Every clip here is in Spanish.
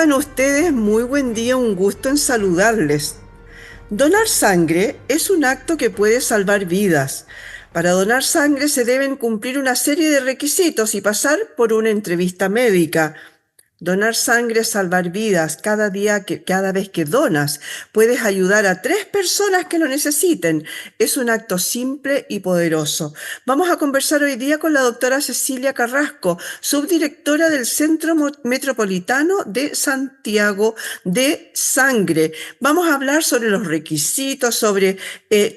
están ustedes? Muy buen día, un gusto en saludarles. Donar sangre es un acto que puede salvar vidas. Para donar sangre se deben cumplir una serie de requisitos y pasar por una entrevista médica. Donar sangre es salvar vidas. Cada vez que donas, puedes ayudar a 3 personas que lo necesiten. Es un acto simple y poderoso. Vamos a conversar hoy día con la doctora Cecilia Carrasco, subdirectora del Centro Metropolitano de Santiago de Sangre. Vamos a hablar sobre los requisitos, sobre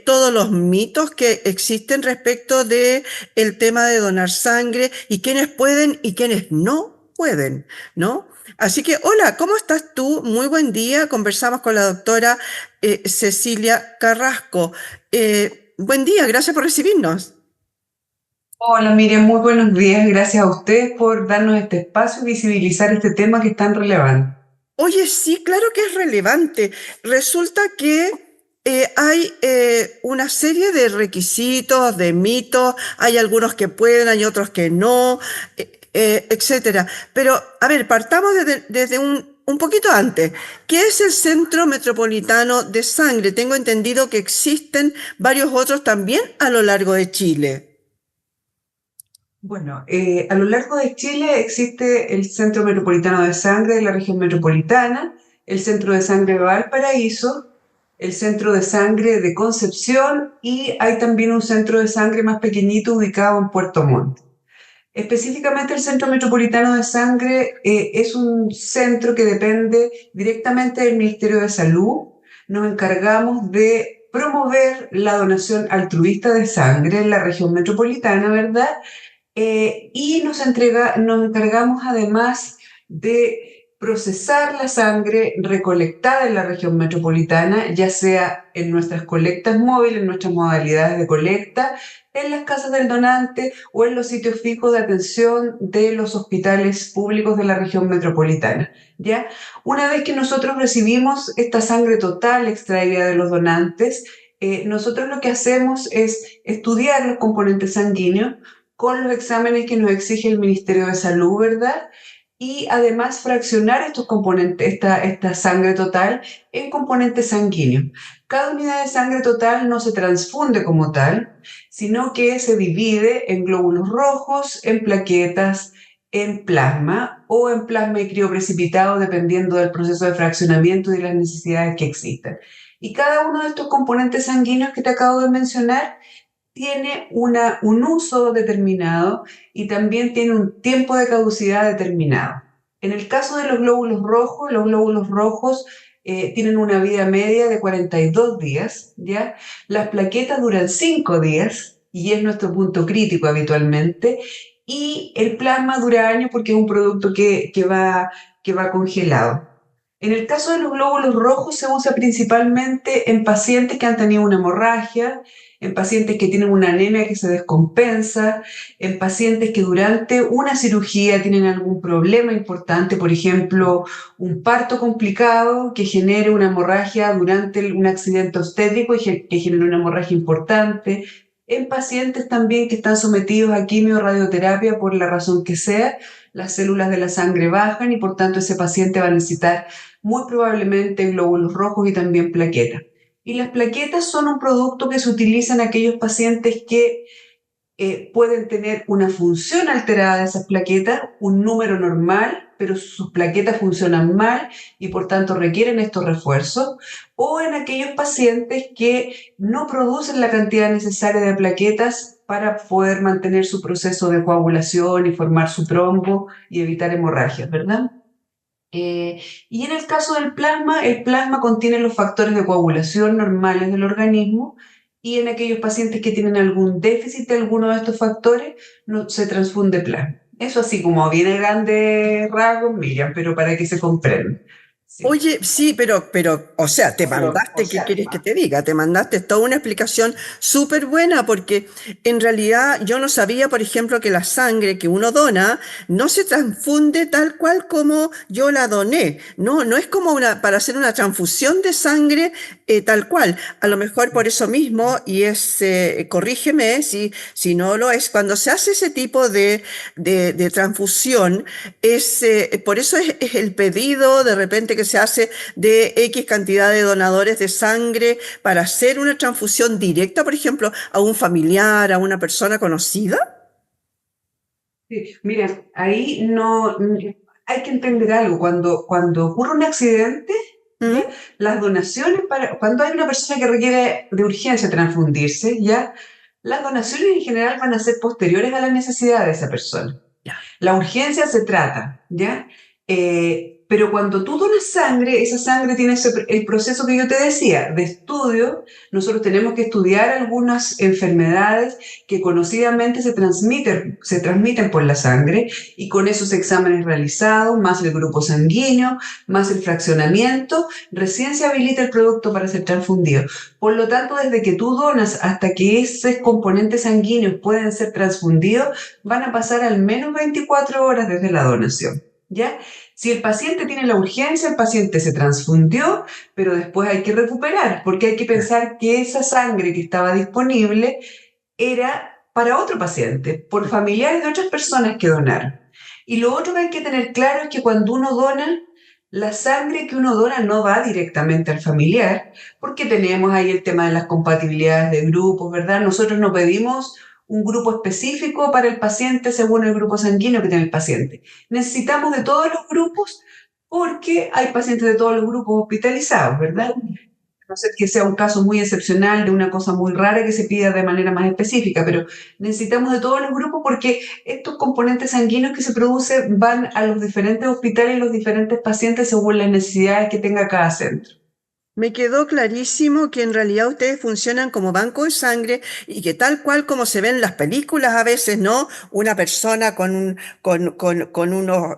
todos los mitos que existen respecto de el tema de donar sangre y quiénes pueden y quiénes no pueden, ¿no? Así que, hola, ¿cómo estás tú? Muy buen día. Conversamos con la doctora Cecilia Carrasco. Buen día, gracias por recibirnos. Hola, Miriam, muy buenos días. Gracias a ustedes por darnos este espacio y visibilizar este tema que es tan relevante. Oye, sí, claro que es relevante. Resulta que hay una serie de requisitos, de mitos, hay algunos que pueden, hay otros que no, etcétera. Pero, a ver, partamos desde un poquito antes. ¿Qué es el Centro Metropolitano de Sangre? Tengo entendido que existen varios otros también a lo largo de Chile. Bueno, a lo largo de Chile existe el Centro Metropolitano de Sangre de la región metropolitana, el Centro de Sangre de Valparaíso, el Centro de Sangre de Concepción y hay también un centro de sangre más pequeñito ubicado en Puerto Montt. Específicamente el Centro Metropolitano de Sangre es un centro que depende directamente del Ministerio de Salud. Nos encargamos de promover la donación altruista de sangre en la región metropolitana, ¿verdad? Y nos encargamos además de procesar la sangre recolectada en la región metropolitana, ya sea en nuestras colectas móviles, en nuestras modalidades de colecta, en las casas del donante o en los sitios fijos de atención de los hospitales públicos de la región metropolitana. ¿Ya? Una vez que nosotros recibimos esta sangre total extraída de los donantes, nosotros lo que hacemos es estudiar los componentes sanguíneos con los exámenes que nos exige el Ministerio de Salud, ¿verdad? Y además fraccionar estos componentes, esta sangre total en componentes sanguíneos. Cada unidad de sangre total no se transfunde como tal, sino que se divide en glóbulos rojos, en plaquetas, en plasma o en plasma y crioprecipitado, dependiendo del proceso de fraccionamiento y de las necesidades que existan. Y cada uno de estos componentes sanguíneos que te acabo de mencionar tiene un uso determinado y también tiene un tiempo de caducidad determinado. En el caso de los glóbulos rojos tienen una vida media de 42 días, ¿ya? Las plaquetas duran 5 días y es nuestro punto crítico habitualmente. Y el plasma dura años porque es un producto que va congelado. En el caso de los glóbulos rojos se usa principalmente en pacientes que han tenido una hemorragia, en pacientes que tienen una anemia que se descompensa, en pacientes que durante una cirugía tienen algún problema importante, por ejemplo, un parto complicado que genere una hemorragia durante un accidente obstétrico y que genere una hemorragia importante, en pacientes también que están sometidos a quimio o radioterapia por la razón que sea, las células de la sangre bajan y por tanto ese paciente va a necesitar muy probablemente glóbulos rojos y también plaquetas. Y las plaquetas son un producto que se utiliza en aquellos pacientes que pueden tener una función alterada de esas plaquetas, un número normal, pero sus plaquetas funcionan mal y por tanto requieren estos refuerzos, o en aquellos pacientes que no producen la cantidad necesaria de plaquetas para poder mantener su proceso de coagulación y formar su trombo y evitar hemorragias, ¿verdad? Y en el caso del plasma, el plasma contiene los factores de coagulación normales del organismo y en aquellos pacientes que tienen algún déficit de alguno de estos factores, no, se transfunde plasma. Eso así como viene grande rasgos, Miriam, pero para que se comprenda. Sí. Oye, sí, o sea, te mandaste, ¿qué quieres que te diga? Te mandaste toda una explicación súper buena, porque en realidad yo no sabía, por ejemplo, que la sangre que uno dona no se transfunde tal cual como yo la doné. No, no es como para hacer una transfusión de sangre tal cual. A lo mejor por eso mismo, y corrígeme si no lo es, cuando se hace ese tipo de transfusión, por eso es el pedido de repente que se hace de X cantidad de donadores de sangre para hacer una transfusión directa, por ejemplo, a un familiar, a una persona conocida. Sí, mira, ahí no hay que entender algo. Cuando ocurre un accidente, ¿Mm? ¿ya? Las donaciones cuando hay una persona que requiere de urgencia transfundirse, ¿ya? Las donaciones en general van a ser posteriores a la necesidad de esa persona. Ya. La urgencia se trata, ¿ya? Pero cuando tú donas sangre, esa sangre tiene el proceso que yo te decía, de estudio. Nosotros tenemos que estudiar algunas enfermedades que conocidamente se transmiten por la sangre, y con esos exámenes realizados, más el grupo sanguíneo, más el fraccionamiento, recién se habilita el producto para ser transfundido. Por lo tanto, desde que tú donas hasta que esos componentes sanguíneos pueden ser transfundidos, van a pasar al menos 24 horas desde la donación, ¿ya? Si el paciente tiene la urgencia, el paciente se transfundió, pero después hay que recuperar, porque hay que pensar que esa sangre que estaba disponible era para otro paciente, por familiares de otras personas que donaron. Y lo otro que hay que tener claro es que cuando uno dona, la sangre que uno dona no va directamente al familiar, porque tenemos ahí el tema de las compatibilidades de grupos, ¿verdad? Nosotros no pedimos un grupo específico para el paciente según el grupo sanguíneo que tiene el paciente. Necesitamos de todos los grupos porque hay pacientes de todos los grupos hospitalizados, ¿verdad? No sé que sea un caso muy excepcional de una cosa muy rara que se pida de manera más específica, pero necesitamos de todos los grupos porque estos componentes sanguíneos que se producen van a los diferentes hospitales y los diferentes pacientes según las necesidades que tenga cada centro. Me quedó clarísimo que en realidad ustedes funcionan como banco de sangre y que tal cual como se ven en las películas a veces, ¿no? Una persona con unos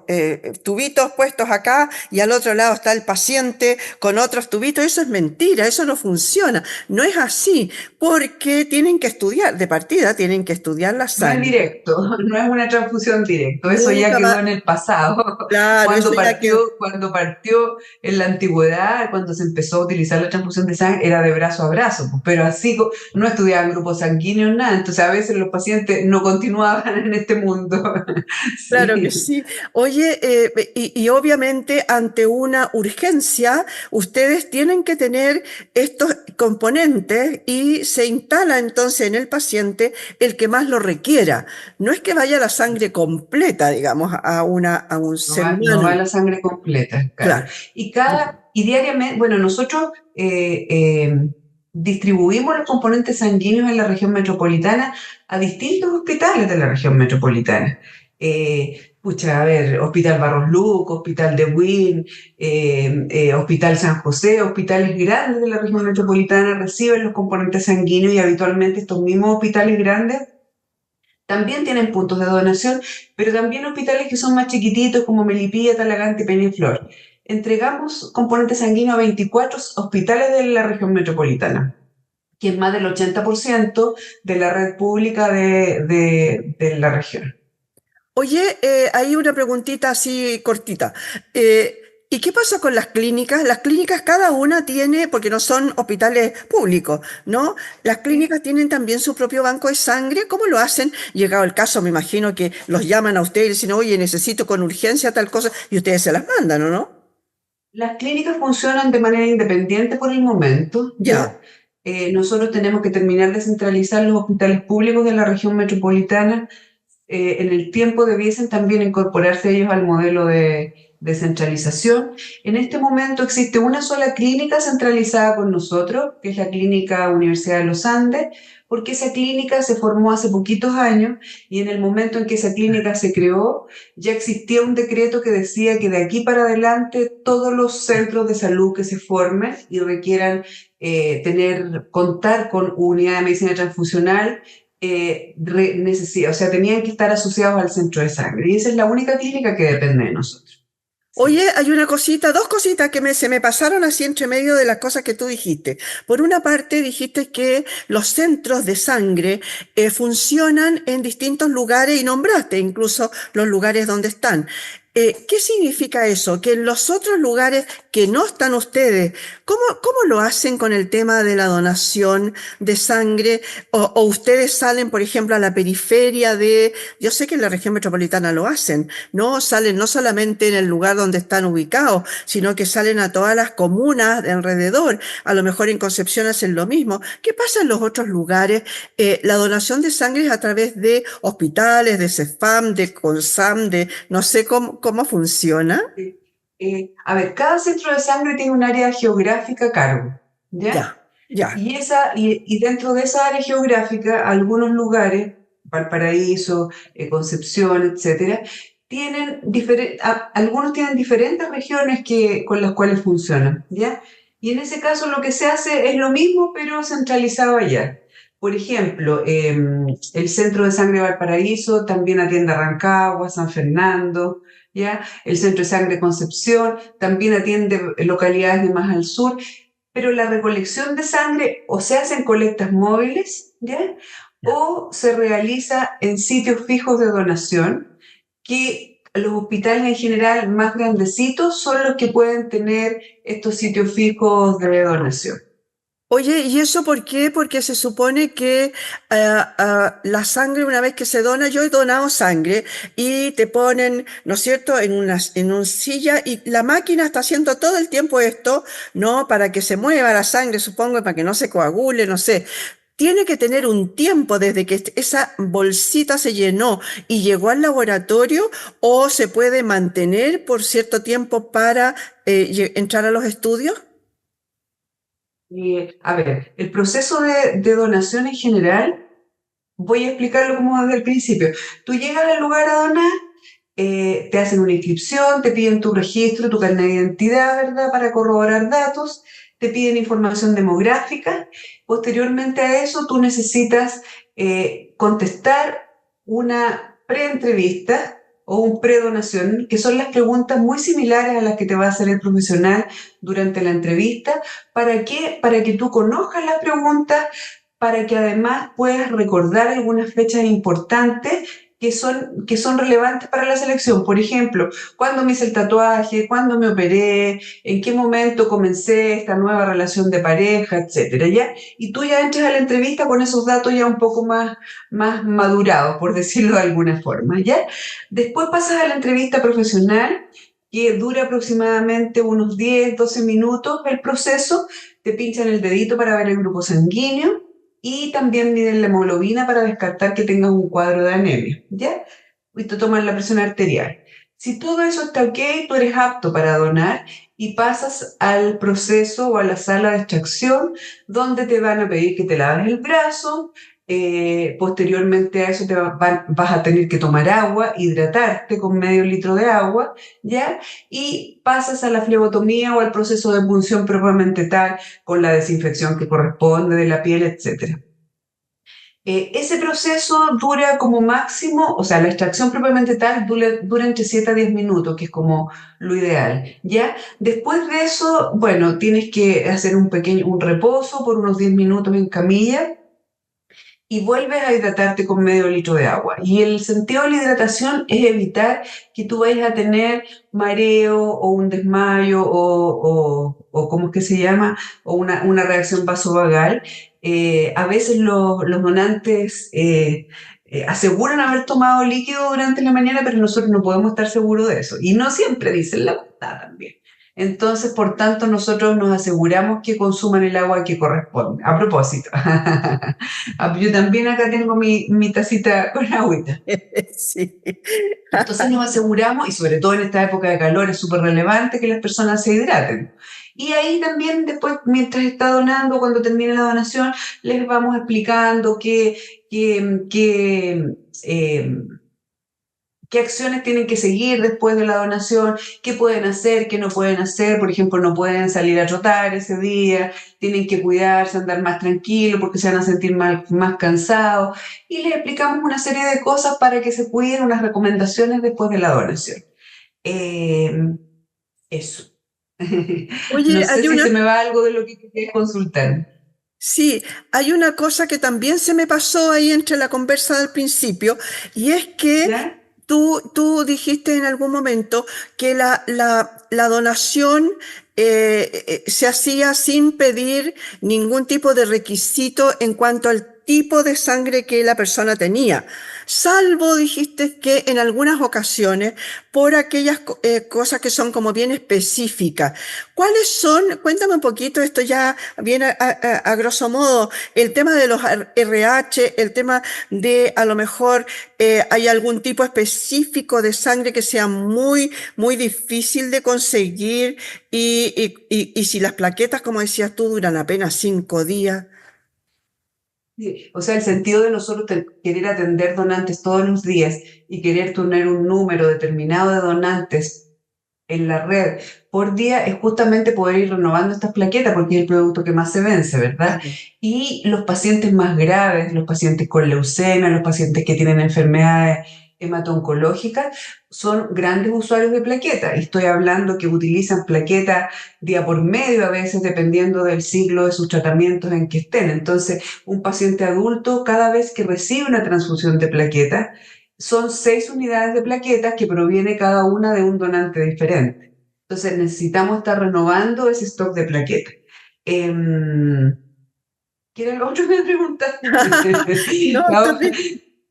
tubitos puestos acá y al otro lado está el paciente con otros tubitos. Eso es mentira, eso no funciona. No es así, porque tienen que estudiar, de partida tienen que estudiar la No es sangre. directo, no es una transfusión directo, eso ya Nunca quedó va, en el pasado. claro, eso ya quedó. Cuando partió en la antigüedad, cuando se empezó a utilizar la transfusión de sangre, era de brazo a brazo, pues, pero así no estudiaban grupos sanguíneos, nada. Entonces a veces los pacientes no continuaban en este mundo. Claro que Sí. sí. Oye, y obviamente ante una urgencia, ustedes tienen que tener estos componentes y se instala entonces en el paciente el que más lo requiera. No es que vaya la sangre completa, digamos, a un ser No va humano. la sangre completa, claro. Claro. Y diariamente, bueno, nosotros distribuimos los componentes sanguíneos en la región metropolitana a distintos hospitales de la región metropolitana. Pucha, a ver, Hospital Barros Luco, Hospital de Buin, Hospital San José, hospitales grandes de la región metropolitana reciben los componentes sanguíneos, y habitualmente estos mismos hospitales grandes también tienen puntos de donación, pero también hospitales que son más chiquititos como Melipilla, Talagante, Peñaflor. Entregamos componentes sanguíneos a 24 hospitales de la región metropolitana, que es más del 80% de la red pública de la región. Oye, hay una preguntita así cortita. ¿Y qué pasa con las clínicas? Las clínicas cada una tiene, porque no son hospitales públicos, ¿no? Las ¿Sí? clínicas tienen también su propio banco de sangre. ¿Cómo lo hacen? Llegado el caso, me imagino que los llaman a ustedes y dicen, oye, necesito con urgencia tal cosa, y ustedes se las mandan, ¿o no? Las clínicas funcionan de manera independiente por el momento, Ya. ¿ya? Nosotros tenemos que terminar de centralizar los hospitales públicos de la región metropolitana. En el tiempo debiesen también incorporarse ellos al modelo de centralización. En este momento existe una sola clínica centralizada con nosotros, que es la Clínica Universidad de los Andes, porque esa clínica se formó hace poquitos años, y en el momento en que esa clínica se creó, ya existía un decreto que decía que de aquí para adelante todos los centros de salud que se formen y requieran contar con unidad de medicina transfusional, o sea, tenían que estar asociados al centro de sangre. Y esa es la única clínica que depende de nosotros. Sí. Oye, hay una cosita, dos cositas que se me pasaron así entre medio de las cosas que tú dijiste. Por una parte, dijiste que los centros de sangre funcionan en distintos lugares y nombraste incluso los lugares donde están. ¿Qué significa eso? Que en los otros lugares que no están ustedes, ¿cómo lo hacen con el tema de la donación de sangre? O ustedes salen, por ejemplo, a la periferia de, yo sé que en la región metropolitana lo hacen, no salen no solamente en el lugar donde están ubicados, sino que salen a todas las comunas de alrededor. A lo mejor en Concepción hacen lo mismo. ¿Qué pasa en los otros lugares? La donación de sangre es a través de hospitales, de CEFAM, de CONSAM, de no sé cómo funciona. Sí. A ver, cada centro de sangre tiene un área geográfica a cargo, ¿ya? Ya, ya, Y dentro de esa área geográfica, algunos lugares, Valparaíso, Concepción, etcétera, algunos tienen diferentes regiones con las cuales funcionan, ¿ya? Y en ese caso lo que se hace es lo mismo, pero centralizado allá. Por ejemplo, el Centro de Sangre de Valparaíso también atiende a Rancagua, San Fernando, ¿ya? El Centro de Sangre de Concepción también atiende localidades de más al sur, pero la recolección de sangre o se hace en colectas móviles, ¿ya? O se realiza en sitios fijos de donación, que los hospitales en general más grandecitos son los que pueden tener estos sitios fijos de donación. Oye, ¿y eso por qué? Porque se supone que la sangre, una vez que se dona, yo he donado sangre y te ponen, ¿no es cierto?, en una silla y la máquina está haciendo todo el tiempo esto, ¿no? Para que se mueva la sangre, supongo, para que no se coagule, no sé. Tiene que tener un tiempo desde que esa bolsita se llenó y llegó al laboratorio o se puede mantener por cierto tiempo para entrar a los estudios. A ver, el proceso de donación en general, voy a explicarlo como desde el principio. Tú llegas al lugar a donar, te hacen una inscripción, te piden tu registro, tu carnet de identidad, ¿verdad? Para corroborar datos, te piden información demográfica. Posteriormente a eso, tú necesitas contestar una preentrevista o un predonación, que son las preguntas muy similares a las que te va a hacer el profesional durante la entrevista. ¿Para qué? Para que tú conozcas las preguntas, para que además puedas recordar algunas fechas importantes que son relevantes para la selección. Por ejemplo, cuándo me hice el tatuaje, cuándo me operé, en qué momento comencé esta nueva relación de pareja, etcétera, ¿ya? Y tú ya entras a la entrevista con esos datos ya un poco más madurados, por decirlo de alguna forma, ¿ya? Después pasas a la entrevista profesional, que dura aproximadamente unos 10, 12 minutos el proceso. Te pinchan el dedito para ver el grupo sanguíneo y también miden la hemoglobina para descartar que tengas un cuadro de anemia, ¿ya? Y te toman la presión arterial. Si todo eso está ok, tú eres apto para donar y pasas al proceso o a la sala de extracción, donde te van a pedir que te laves el brazo. Posteriormente a eso vas a tener que tomar agua, hidratarte con medio litro de agua, ¿ya? Y pasas a la flebotomía o al proceso de punción propiamente tal, con la desinfección que corresponde de la piel, etcétera. Ese proceso dura como máximo, o sea, la extracción propiamente tal dura entre 7 a 10 minutos, que es como lo ideal, ¿ya? Después de eso, bueno, tienes que hacer un reposo por unos 10 minutos en camilla y vuelves a hidratarte con medio litro de agua. Y el sentido de la hidratación es evitar que tú vayas a tener mareo o un desmayo o ¿cómo es que se llama? O una reacción vasovagal. A veces los donantes aseguran haber tomado líquido durante la mañana, pero nosotros no podemos estar seguros de eso. Y no siempre dicen la verdad también. Entonces, por tanto, nosotros nos aseguramos que consuman el agua que corresponde. A propósito, yo también acá tengo mi tacita con agüita. Sí. Entonces nos aseguramos, y sobre todo en esta época de calor es súper relevante que las personas se hidraten. Y ahí también después, mientras está donando, cuando termine la donación, les vamos explicando eh, qué acciones tienen que seguir después de la donación, qué pueden hacer, qué no pueden hacer. Por ejemplo, no pueden salir a trotar ese día, tienen que cuidarse, andar más tranquilos porque se van a sentir más cansados. Y les explicamos una serie de cosas para que se cuiden, unas recomendaciones después de la donación. Eh, Eso. No Oye, sé si se me va algo de lo que quería consultar. sí, hay una cosa que también se me pasó ahí entre la conversa del principio, y es que ¿Ya? tú dijiste en algún momento que la donación se hacía sin pedir ningún tipo de requisito en cuanto al tipo de sangre que la persona tenía, salvo, dijiste, que en algunas ocasiones, por aquellas cosas que son como bien específicas. ¿Cuáles son? Cuéntame un poquito, esto ya viene a grosso modo, el tema de los RH, el tema de a lo mejor hay algún tipo específico de sangre que sea muy difícil de conseguir y si las plaquetas, como decías tú, duran apenas 5 días. Sí, o sea, el sentido de nosotros querer atender donantes todos los días y querer tener un número determinado de donantes en la red por día es justamente poder ir renovando estas plaquetas porque es el producto que más se vence, ¿verdad? Claro. Y los pacientes más graves, los pacientes con leucemia, los pacientes que tienen enfermedades hemato-oncológicas, son grandes usuarios de plaquetas. Y estoy hablando que utilizan plaquetas día por medio a veces, dependiendo del ciclo de sus tratamientos en que estén. Entonces, un paciente adulto, cada vez que recibe una transfusión de plaquetas, son 6 unidades de plaquetas que proviene cada una de un donante diferente. Entonces necesitamos estar renovando ese stock de plaquetas. Eh, ¿Quiere algo otro que me preguntaste? No, está Ahora, bien,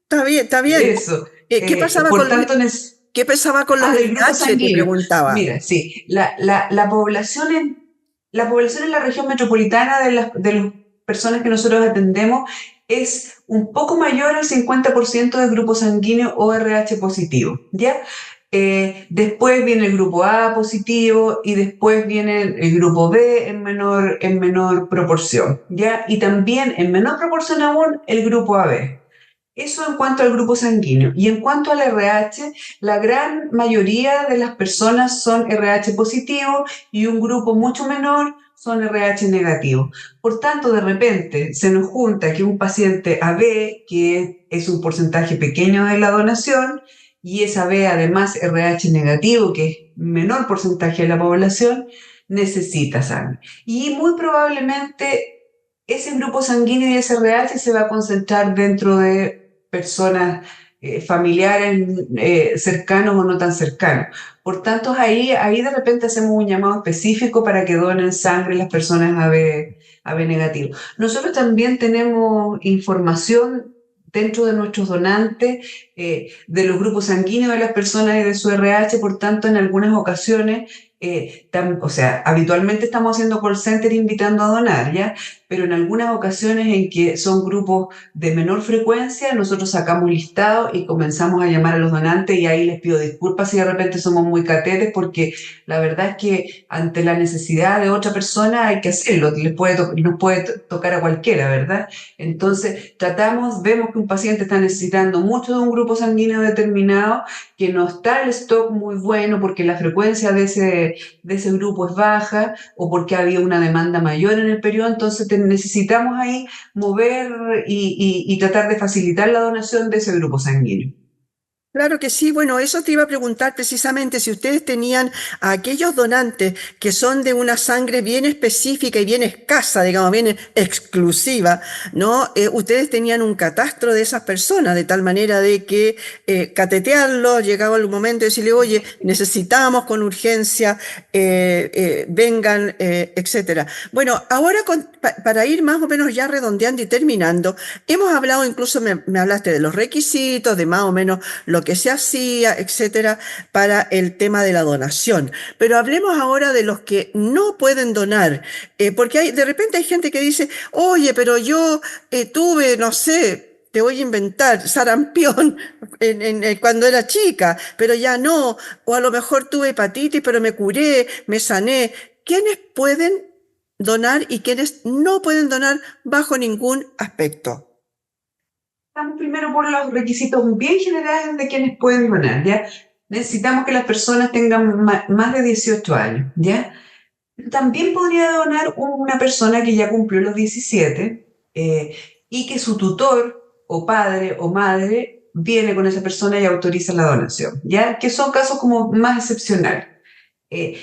está bien, está bien. eso. ¿Qué pasaba Por con los, tanto, qué pasaba con los del grupo RH? Te sanguíneo. preguntaba. Mira, sí, la población en la región metropolitana de las personas que nosotros atendemos es un poco mayor al 50% del grupo sanguíneo ORH positivo, ¿ya? Después viene el grupo A positivo y después viene el grupo B en menor proporción, ¿ya? Y también en menor proporción aún el grupo AB. Eso en cuanto al grupo sanguíneo. Y en cuanto al RH, la gran mayoría de las personas son RH positivo y un grupo mucho menor son RH negativo. Por tanto, de repente se nos junta que un paciente AB, que es un porcentaje pequeño de la donación, y es AB además RH negativo, que es menor porcentaje de la población, necesita sangre. Y muy probablemente ese grupo sanguíneo y ese RH se va a concentrar dentro de personas familiares cercanos o no tan cercanos. Por tanto, ahí de repente hacemos un llamado específico para que donen sangre las personas AB negativo. Nosotros también tenemos información dentro de nuestros donantes de los grupos sanguíneos de las personas y de su RH, por tanto, en algunas ocasiones, o sea, habitualmente estamos haciendo call center invitando a donar, ¿ya? Pero en algunas ocasiones en que son grupos de menor frecuencia, nosotros sacamos listado y comenzamos a llamar a los donantes y ahí les pido disculpas si de repente somos muy catetes porque la verdad es que ante la necesidad de otra persona hay que hacerlo, nos puede tocar a cualquiera, ¿verdad? Entonces tratamos, vemos que un paciente está necesitando mucho de un grupo sanguíneo determinado, que no está el stock muy bueno porque la frecuencia de ese grupo es baja o porque había una demanda mayor en el periodo, entonces necesitamos ahí mover y tratar de facilitar la donación de ese grupo sanguíneo. Claro que sí, bueno, eso te iba a preguntar precisamente si ustedes tenían a aquellos donantes que son de una sangre bien específica y bien escasa, digamos, bien exclusiva, ¿no? Ustedes tenían un catastro de esas personas, de tal manera de que catetearlos, llegaba el momento de decirle, oye, necesitamos con urgencia, vengan, etcétera. Bueno, ahora para ir más o menos ya redondeando y terminando, hemos hablado, incluso me hablaste de los requisitos, de más o menos lo que se hacía, etcétera, para el tema de la donación. Pero hablemos ahora de los que no pueden donar, porque de repente hay gente que dice, oye, pero yo tuve, no sé, te voy a inventar, sarampión cuando era chica, pero ya no, o a lo mejor tuve hepatitis, pero me curé, me sané. ¿Quiénes pueden donar y quiénes no pueden donar bajo ningún aspecto? Estamos primero por los requisitos bien generales de quienes pueden donar, ¿ya? Necesitamos que las personas tengan más de 18 años, ¿ya? También podría donar una persona que ya cumplió los 17 y que su tutor o padre o madre viene con esa persona y autoriza la donación, ¿ya? Que son casos como más excepcionales.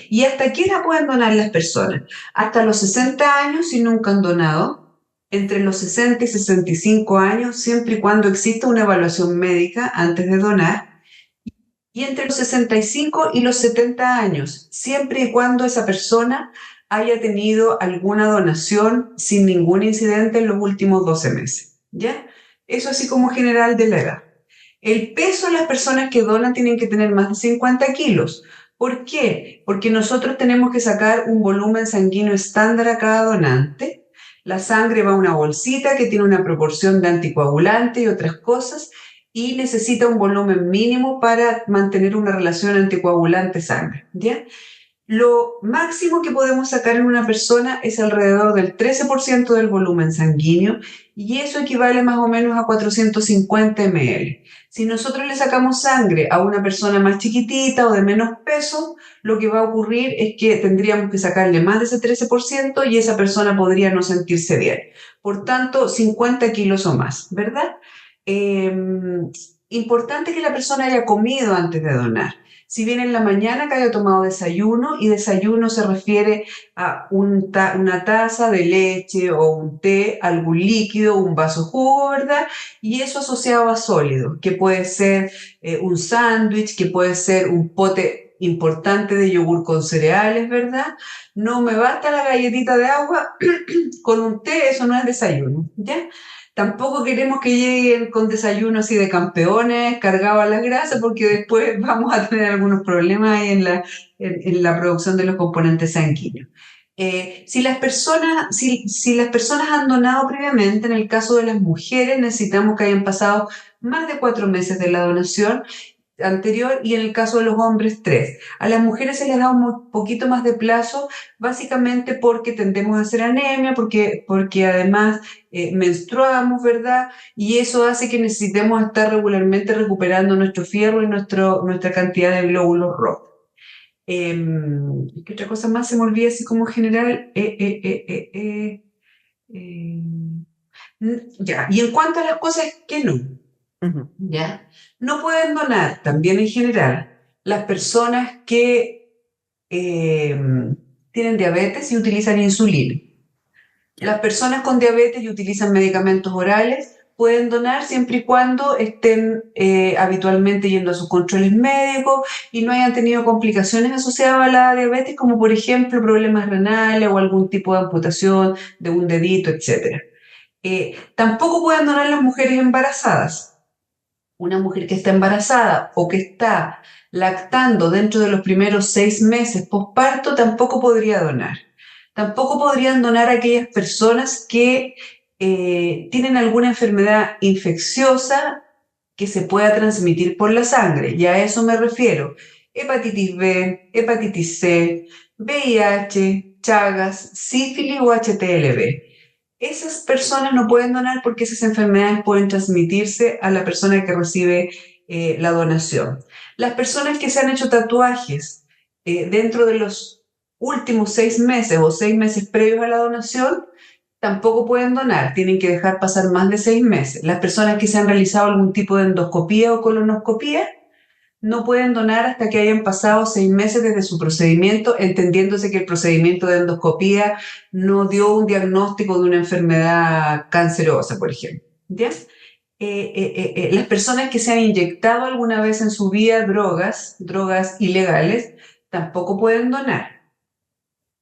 ¿Y hasta qué edad pueden donar las personas? Hasta los 60 años si nunca han donado, entre los 60 y 65 años siempre y cuando exista una evaluación médica antes de donar, y entre los 65 y los 70 años, siempre y cuando esa persona haya tenido alguna donación sin ningún incidente en los últimos 12 meses. ¿Ya? Eso así como general de la edad. El peso de las personas que donan tienen que tener más de 50 kilos. ¿Por qué? Porque nosotros tenemos que sacar un volumen sanguíneo estándar a cada donante. La sangre va a una bolsita que tiene una proporción de anticoagulante y otras cosas y necesita un volumen mínimo para mantener una relación anticoagulante-sangre. ¿Ya? Lo máximo que podemos sacar en una persona es alrededor del 13% del volumen sanguíneo y eso equivale más o menos a 450 ml. Si nosotros le sacamos sangre a una persona más chiquitita o de menos peso, lo que va a ocurrir es que tendríamos que sacarle más de ese 13% y esa persona podría no sentirse bien. Por tanto, 50 kilos o más, ¿verdad? Eh, Importante que la persona haya comido antes de donar. Si bien en la mañana que haya tomado desayuno, y desayuno se refiere a una taza de leche o un té, algún líquido, un vaso jugo, ¿verdad? Y eso asociado a sólido, que puede ser un sándwich, que puede ser un pote importante de yogur con cereales, ¿verdad? No me basta la galletita de agua con un té, eso no es desayuno, ¿ya? Tampoco queremos que lleguen con desayuno así de campeones, cargados a la grasa, porque después vamos a tener algunos problemas ahí en la producción de los componentes sanguíneos. Si las personas han donado previamente, en el caso de las mujeres, necesitamos que hayan pasado más de 4 meses de la donación anterior y en el caso de los hombres 3. A las mujeres se les da un poquito más de plazo, básicamente porque tendemos a hacer anemia, porque además menstruamos, ¿verdad? Y eso hace que necesitemos estar regularmente recuperando nuestro fierro y nuestra cantidad de glóbulos rojos. ¿Qué otra cosa más se me olvida así como general? Eh, ya, y en cuanto a las cosas que no. Ujú. ¿Ya? No pueden donar, también en general, las personas que eh, tienen diabetes y utilizan insulina. Ya. Las personas con diabetes y utilizan medicamentos orales pueden donar siempre y cuando estén habitualmente yendo a sus controles médicos y no hayan tenido complicaciones asociadas a la diabetes, como por ejemplo problemas renales o algún tipo de amputación de un dedito, etc. Tampoco pueden donar las mujeres embarazadas. Una mujer que está embarazada o que está lactando dentro de los primeros 6 meses posparto tampoco podría donar. Tampoco podrían donar aquellas personas que tienen alguna enfermedad infecciosa que se pueda transmitir por la sangre. Y a eso me refiero. Hepatitis B, hepatitis C, VIH, Chagas, sífilis o HTLV. Esas personas no pueden donar porque esas enfermedades pueden transmitirse a la persona que recibe la donación. Las personas que se han hecho tatuajes dentro de los últimos 6 meses o 6 meses previos a la donación tampoco pueden donar, tienen que dejar pasar más de 6 meses. Las personas que se han realizado algún tipo de endoscopía o colonoscopía no pueden donar hasta que hayan pasado 6 meses desde su procedimiento, entendiéndose que el procedimiento de endoscopía no dio un diagnóstico de una enfermedad cancerosa, por ejemplo. ¿Ya? Las personas que se han inyectado alguna vez en su vida drogas ilegales, tampoco pueden donar.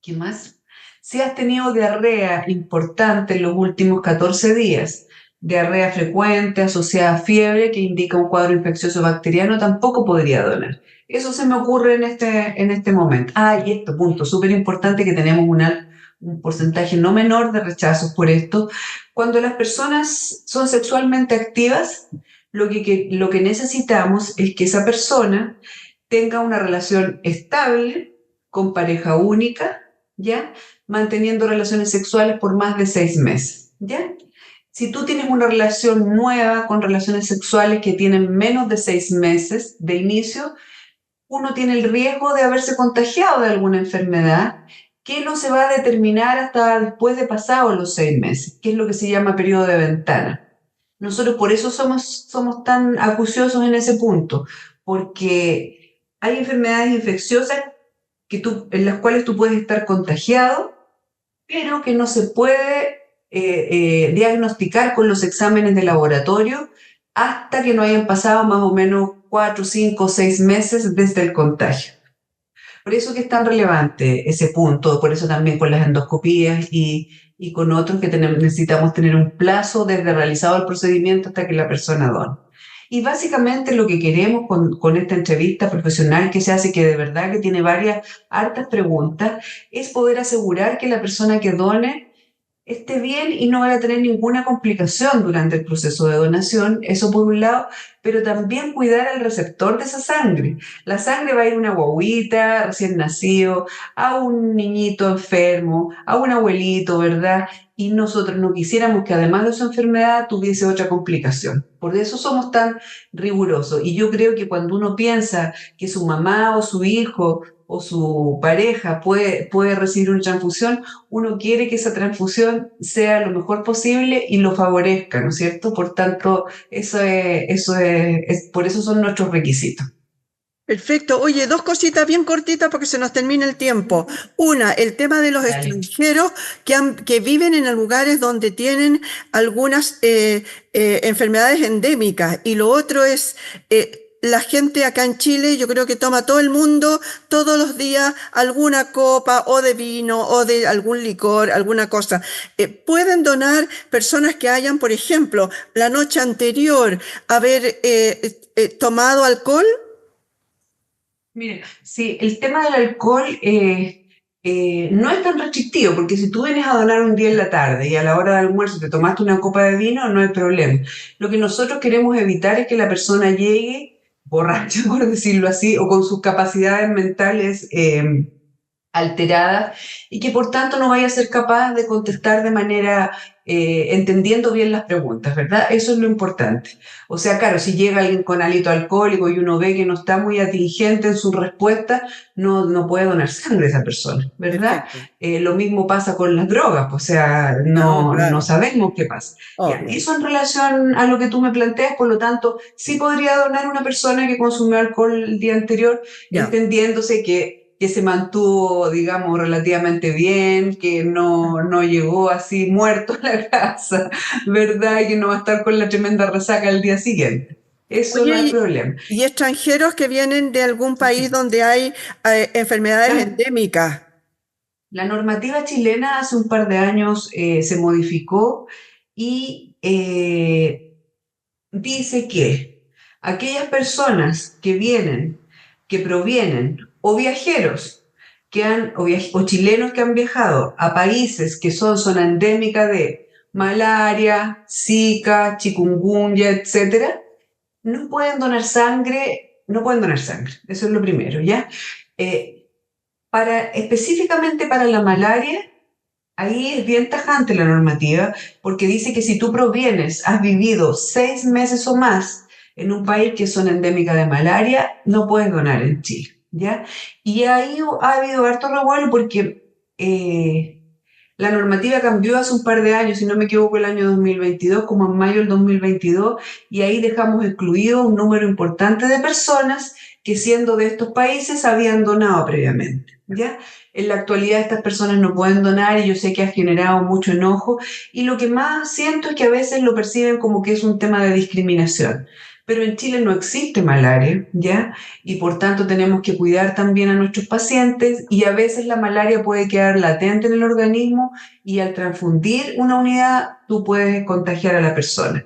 ¿Qué más? Si has tenido diarrea importante en los últimos 14 días, diarrea frecuente asociada a fiebre que indica un cuadro infeccioso bacteriano, tampoco podría donar. Eso se me ocurre en este momento. Y esto, punto, súper importante que tenemos un porcentaje no menor de rechazos por esto. Cuando las personas son sexualmente activas, lo que necesitamos es que esa persona tenga una relación estable con pareja única, ¿ya? Manteniendo relaciones sexuales por más de 6 meses, ¿ya? Si tú tienes una relación nueva con relaciones sexuales que tienen menos de 6 meses de inicio, uno tiene el riesgo de haberse contagiado de alguna enfermedad que no se va a determinar hasta después de pasados los 6 meses, que es lo que se llama periodo de ventana. Nosotros por eso somos tan acuciosos en ese punto, porque hay enfermedades infecciosas en las cuales tú puedes estar contagiado, pero que no se puede diagnosticar con los exámenes de laboratorio hasta que no hayan pasado más o menos 4, 5, 6 meses desde el contagio. Por eso que es tan relevante ese punto, por eso también con las endoscopías y con otros que necesitamos tener un plazo desde realizado el procedimiento hasta que la persona done. Y básicamente lo que queremos con esta entrevista profesional que se hace, que de verdad que tiene varias hartas preguntas, es poder asegurar que la persona que done esté bien y no vaya a tener ninguna complicación durante el proceso de donación, eso por un lado, pero también cuidar al receptor de esa sangre. La sangre va a ir a una guaguita recién nacido, a un niñito enfermo, a un abuelito, ¿verdad? Y nosotros no quisiéramos que además de su enfermedad tuviese otra complicación. Por eso somos tan rigurosos. Y yo creo que cuando uno piensa que su mamá o su hijo o su pareja puede recibir una transfusión, uno quiere que esa transfusión sea lo mejor posible y lo favorezca, ¿no es cierto? Por tanto, por eso son nuestros requisitos. Perfecto. Oye, dos cositas bien cortitas porque se nos termina el tiempo. Una, el tema de los Dale. extranjeros que viven en lugares donde tienen algunas enfermedades endémicas. Y lo otro es la gente acá en Chile, yo creo que toma todo el mundo todos los días alguna copa o de vino o de algún licor, alguna cosa. Pueden donar personas que hayan, por ejemplo, la noche anterior haber tomado alcohol. Mire, sí, el tema del alcohol no es tan restrictivo, porque si tú vienes a donar un día en la tarde y a la hora del almuerzo te tomaste una copa de vino, no hay problema. Lo que nosotros queremos evitar es que la persona llegue borracha, por decirlo así, o con sus capacidades mentales alteradas y que por tanto no vaya a ser capaz de contestar de manera entendiendo bien las preguntas, ¿verdad? Eso es lo importante. O sea, claro, si llega alguien con hálito alcohólico y uno ve que no está muy atingente en su respuesta, no puede donar sangre a esa persona, ¿verdad? Perfecto. Lo mismo pasa con las drogas, o sea, No, no claro, sabemos qué pasa. Ya, obvio. eso en relación a lo que tú me planteas, por lo tanto, sí podría donar una persona que consumió alcohol el día anterior, Ya. entendiéndose que se mantuvo, digamos, relativamente bien, que no llegó así muerto a la casa, ¿verdad? Y que no va a estar con la tremenda resaca el día siguiente. Eso Oye, no es problema. y extranjeros que vienen de algún país donde hay enfermedades La, endémicas. la normativa chilena hace un par de años se modificó y dice que aquellas personas que vienen, que provienen, o viajeros o chilenos que han viajado a países que son zona endémica de malaria, Zika, chikungunya, etcétera, no pueden donar sangre, no pueden donar sangre. Eso es lo primero, ¿ya? Eh, específicamente para la malaria, ahí es bien tajante la normativa, porque dice que si tú provienes, has vivido 6 meses o más en un país que es zona endémica de malaria, no puedes donar en Chile, ¿ya? Y ahí ha habido harto revuelo porque la normativa cambió hace un par de años, si no me equivoco, el año 2022, como en mayo del 2022, y ahí dejamos excluido un número importante de personas que siendo de estos países habían donado previamente, ¿ya? En la actualidad estas personas no pueden donar y yo sé que ha generado mucho enojo y lo que más siento es que a veces lo perciben como que es un tema de discriminación. Pero en Chile no existe malaria, ¿ya? Y por tanto tenemos que cuidar también a nuestros pacientes y a veces la malaria puede quedar latente en el organismo y al transfundir una unidad tú puedes contagiar a la persona.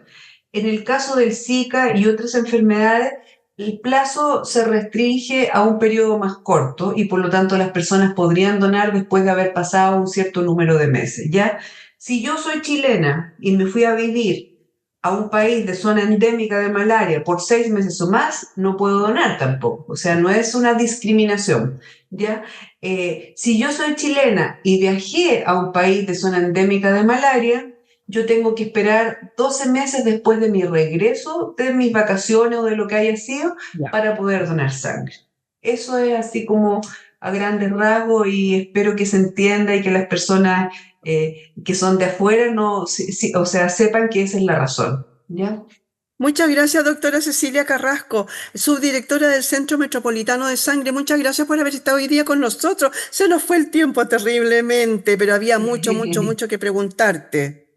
En el caso del Zika y otras enfermedades, el plazo se restringe a un periodo más corto y por lo tanto las personas podrían donar después de haber pasado un cierto número de meses, ¿ya? Si yo soy chilena y me fui a vivir a un país de zona endémica de malaria por 6 meses o más, no puedo donar tampoco. O sea, no es una discriminación, ¿ya? Si yo soy chilena y viajé a un país de zona endémica de malaria, yo tengo que esperar 12 meses después de mi regreso de mis vacaciones o de lo que haya sido Ya. para poder donar sangre. Eso es así como a grandes rasgos y espero que se entienda y que las personas que son de afuera no, o sea, sepan que esa es la razón, ¿ya? Muchas gracias, doctora Cecilia Carrasco, subdirectora del Centro Metropolitano de Sangre. Muchas gracias por haber estado hoy día con nosotros. Se nos fue el tiempo terriblemente, pero había mucho que preguntarte.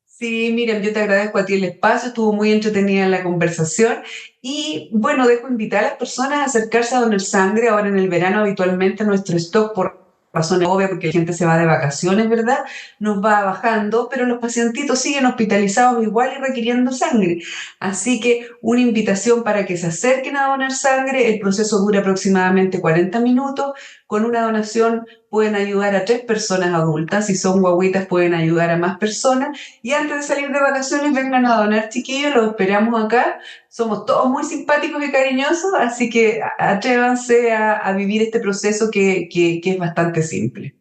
Sí, Miriam, yo te agradezco a ti el espacio, estuvo muy entretenida la conversación y bueno, dejo invitar a las personas a acercarse a donar sangre. Ahora en el verano habitualmente nuestro stock, por razones obvias, porque la gente se va de vacaciones, ¿verdad? Nos va bajando, pero los pacientitos siguen hospitalizados igual y requiriendo sangre. Así que una invitación para que se acerquen a donar sangre. El proceso dura aproximadamente 40 minutos. Con una donación pueden ayudar a 3 personas adultas, si son guaguitas pueden ayudar a más personas. Y antes de salir de vacaciones, vengan a donar, chiquillos, los esperamos acá. Somos todos muy simpáticos y cariñosos, así que atrévanse a vivir este proceso que es bastante simple.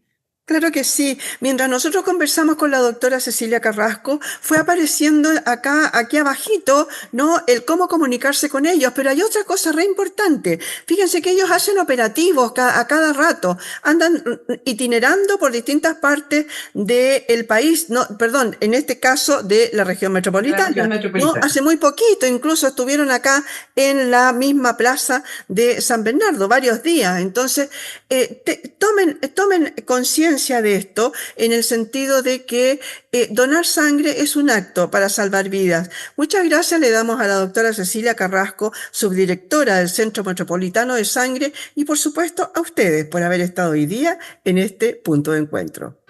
Claro que sí. Mientras nosotros conversamos con la doctora Cecilia Carrasco, fue apareciendo aquí abajito, ¿no? El cómo comunicarse con ellos. Pero hay otra cosa re importante. Fíjense que ellos hacen operativos a cada rato. Andan itinerando por distintas partes del país, no, perdón, en este caso de la región De la región metropolitana, ¿no? metropolitana. Hace muy poquito, incluso estuvieron acá en la misma plaza de San Bernardo, varios días. Entonces, tomen conciencia de esto en el sentido de que donar sangre es un acto para salvar vidas. Muchas gracias le damos a la doctora Cecilia Carrasco, subdirectora del Centro Metropolitano de Sangre, y por supuesto a ustedes por haber estado hoy día en este punto de encuentro.